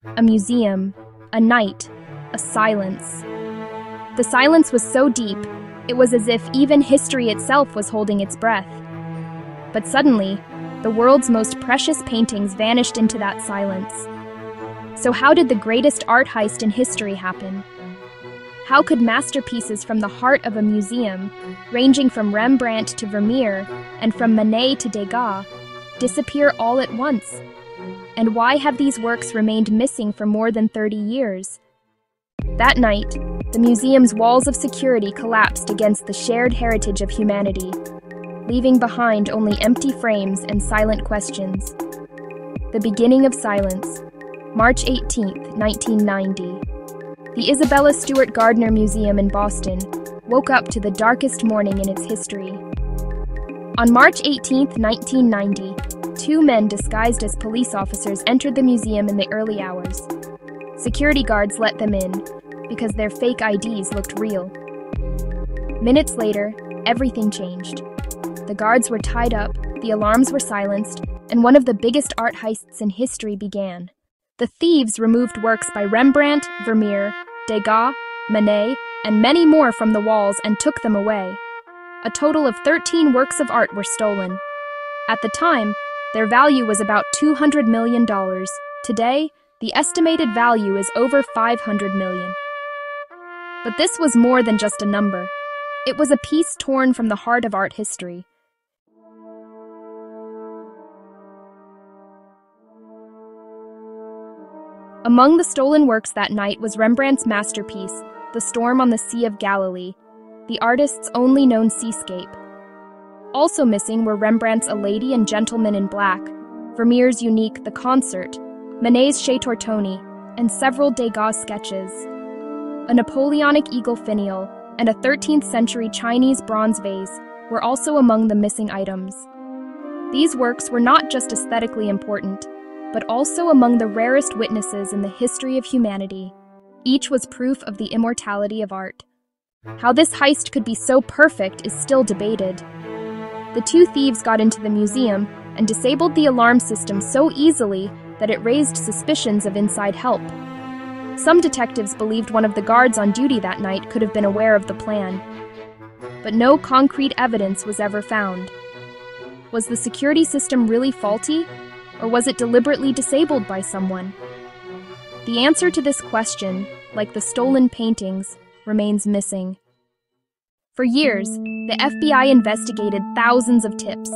A museum, a night, a silence. The silence was so deep, it was as if even history itself was holding its breath. But suddenly, the world's most precious paintings vanished into that silence. So how did the greatest art heist in history happen? How could masterpieces from the heart of a museum, ranging from Rembrandt to Vermeer, and from Manet to Degas, disappear all at once? And why have these works remained missing for more than 30 years? That night, the museum's walls of security collapsed against the shared heritage of humanity, leaving behind only empty frames and silent questions. The beginning of silence, March 18, 1990. The Isabella Stewart Gardner Museum in Boston woke up to the darkest morning in its history. On March 18, 1990, two men disguised as police officers entered the museum in the early hours. Security guards let them in because their fake IDs looked real. Minutes later, everything changed. The guards were tied up, the alarms were silenced, and one of the biggest art heists in history began. The thieves removed works by Rembrandt, Vermeer, Degas, Manet, and many more from the walls and took them away. A total of 13 works of art were stolen. At the time, their value was about $200 million. Today, the estimated value is over $500 million. But this was more than just a number. It was a piece torn from the heart of art history. Among the stolen works that night was Rembrandt's masterpiece, The Storm on the Sea of Galilee, the artist's only known seascape. Also missing were Rembrandt's A Lady and Gentleman in Black, Vermeer's unique The Concert, Manet's Chez Tortoni, and several Degas sketches. A Napoleonic eagle finial and a 13th century Chinese bronze vase were also among the missing items. These works were not just aesthetically important, but also among the rarest witnesses in the history of humanity. Each was proof of the immortality of art. How this heist could be so perfect is still debated. The two thieves got into the museum and disabled the alarm system so easily that it raised suspicions of inside help. Some detectives believed one of the guards on duty that night could have been aware of the plan. But no concrete evidence was ever found. Was the security system really faulty? Or was it deliberately disabled by someone? The answer to this question, like the stolen paintings, remains missing. For years, the FBI investigated thousands of tips.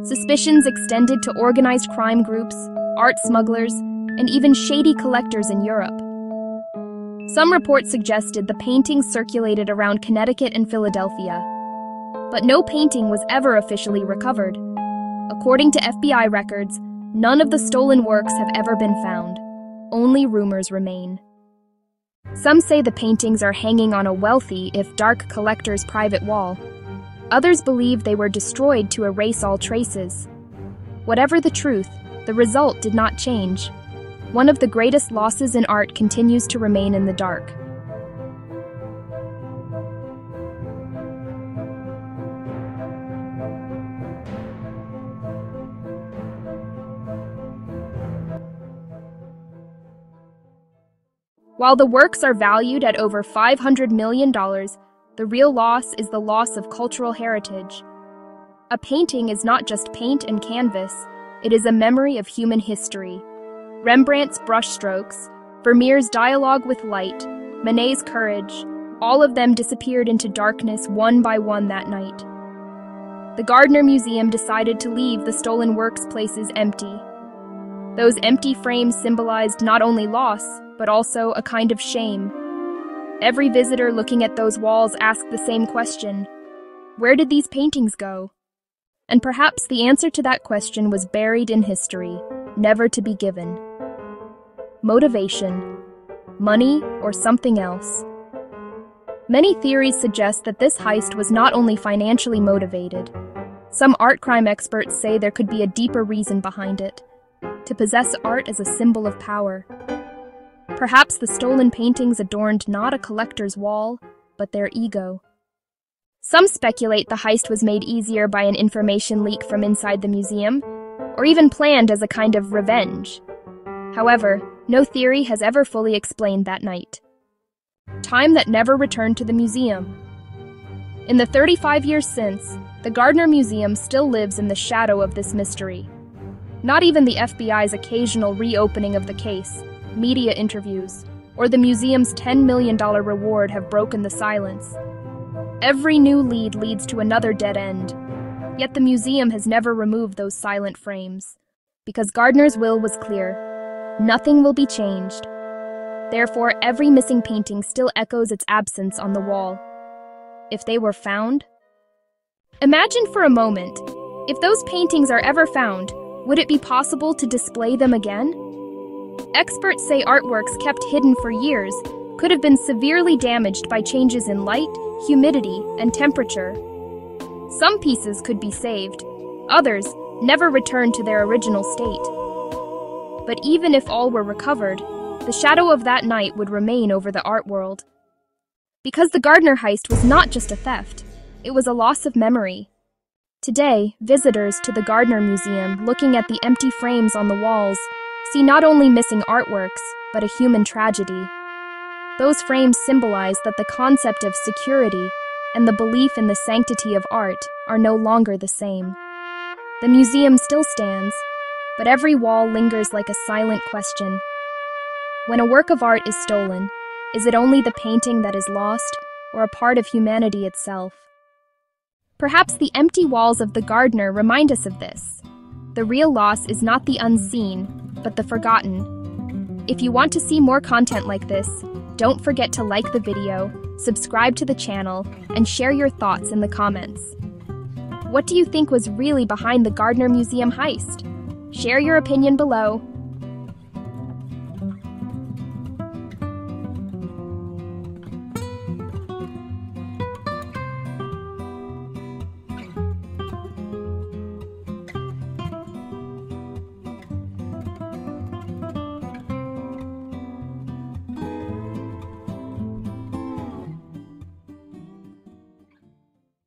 Suspicions extended to organized crime groups, art smugglers, and even shady collectors in Europe. Some reports suggested the paintings circulated around Connecticut and Philadelphia. But no painting was ever officially recovered. According to FBI records, none of the stolen works have ever been found. Only rumors remain. Some say the paintings are hanging on a wealthy, if dark, collector's private wall. Others believe they were destroyed to erase all traces. Whatever the truth, the result did not change. One of the greatest losses in art continues to remain in the dark. While the works are valued at over $500 million, the real loss is the loss of cultural heritage. A painting is not just paint and canvas, it is a memory of human history. Rembrandt's brushstrokes, Vermeer's dialogue with light, Manet's courage, all of them disappeared into darkness one by one that night. The Gardner Museum decided to leave the stolen works places empty. Those empty frames symbolized not only loss, but also a kind of shame. Every visitor looking at those walls asked the same question: where did these paintings go? And perhaps the answer to that question was buried in history, never to be given. Motivation, money, or something else. Many theories suggest that this heist was not only financially motivated. Some art crime experts say there could be a deeper reason behind it: to possess art as a symbol of power. Perhaps the stolen paintings adorned not a collector's wall, but their ego. Some speculate the heist was made easier by an information leak from inside the museum, or even planned as a kind of revenge. However, No theory has ever fully explained that night. Time that never returned to the museum. In the 35 years since, the Gardner Museum still lives in the shadow of this mystery. Not even the FBI's occasional reopening of the case, media interviews, or the museum's $10 million reward have broken the silence. Every new lead leads to another dead end. Yet the museum has never removed those silent frames. Because Gardner's will was clear, nothing will be changed. Therefore, every missing painting still echoes its absence on the wall. If they were found? Imagine for a moment, if those paintings are ever found, would it be possible to display them again? Experts say artworks kept hidden for years could have been severely damaged by changes in light, humidity, and temperature. Some pieces could be saved, others never returned to their original state. But even if all were recovered, the shadow of that night would remain over the art world. Because the Gardner heist was not just a theft, it was a loss of memory. Today, visitors to the Gardner Museum, looking at the empty frames on the walls, see not only missing artworks, but a human tragedy. Those frames symbolize that the concept of security and the belief in the sanctity of art are no longer the same. The museum still stands, but every wall lingers like a silent question. When a work of art is stolen, is it only the painting that is lost, or a part of humanity itself? Perhaps the empty walls of the Gardner remind us of this. The real loss is not the unseen, but the forgotten. If you want to see more content like this, don't forget to like the video, subscribe to the channel, and share your thoughts in the comments. What do you think was really behind the Gardner Museum heist? Share your opinion below.